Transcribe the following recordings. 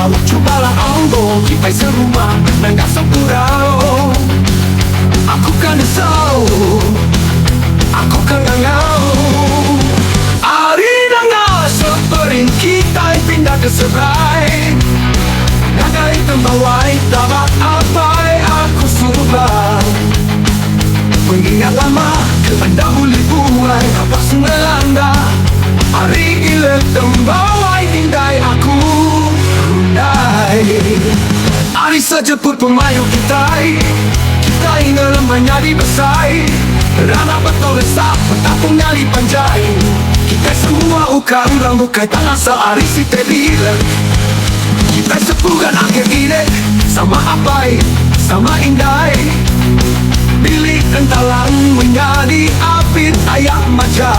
Cobalah ambo, kita serumah Nenggak sepurau. Aku kan desau, aku kan ngau. Ari nangau sepering kita pindah ke serai. Nagai tembawai tabat apai aku surba. Mengingat lama keendahuli buai apa sengelanda. Hari gila tembawai hindai aku rundai. Hari sejeput pemayu kita ingat lemahnya dibesai. Rana betul resap petapung nyali panjai. Kita semua uka urang bukai tangan sehari si tebile. Kita sepugan akhir ide sama apai, sama indai. Bilik entalang menjadi api ayak maja.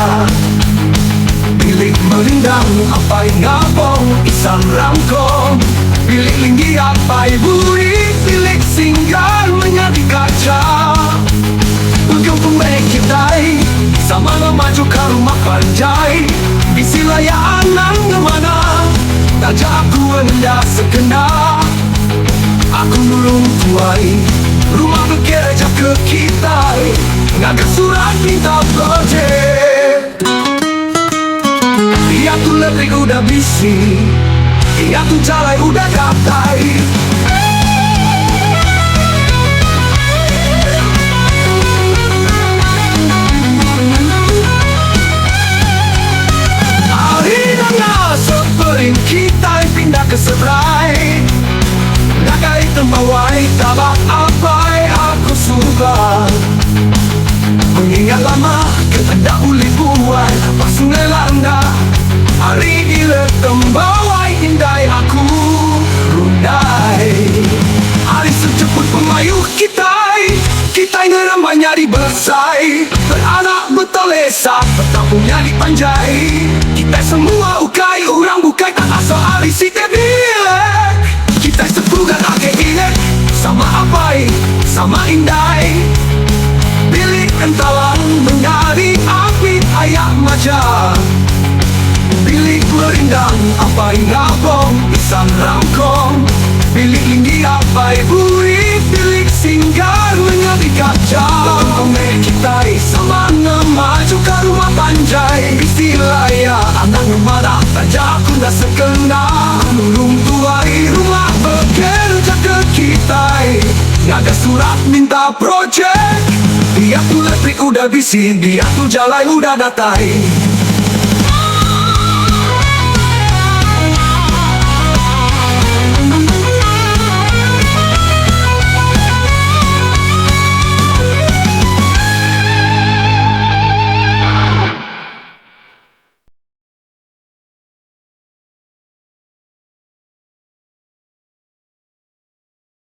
Bilik merindang apai ngabong isang rangkong. Bilik linggi apai buri. Bilik singgah menjadi kaca. Ujung pembek kitai sama maju ke rumah panjai. Isi layak anang kemana. Tajak aku hendak sekena. Aku nulung tuai rumah bekerja ke kita. Ngagas surat minta projek. Dia tu letrik udah bisi. Dia tu jalai udah katai. Kita pindah ke seberai. Nagai tembawai tabak apai aku suka. Mengingat lama kehendak uli buai apa sungai landa. Hari gila tembawai indai aku rundai. Hari sejeput pemayu kita ngerambanya dibesai. Beranak betelesa petapungnya dipanjai. Kita semua ukai orang bukai tak asal ahli si tebile. Kita sepugan ake inget sama apai, sama indai. Bilik entalang menjadi api ayak maja. Bilik merindang apai ngabong pisang rangkong. Bilik linggi apai buri. Bilik singgah menjadi kaca. Ome kita sama ngemaju ke rumah panjai. Istilah ya anak ngemada tajak aku dah sekena. Nulung tuai rumah bekerja ke kita. Ngaga surat minta projek. Dia tu letrik udah bisi. Dia tu jalai udah datai.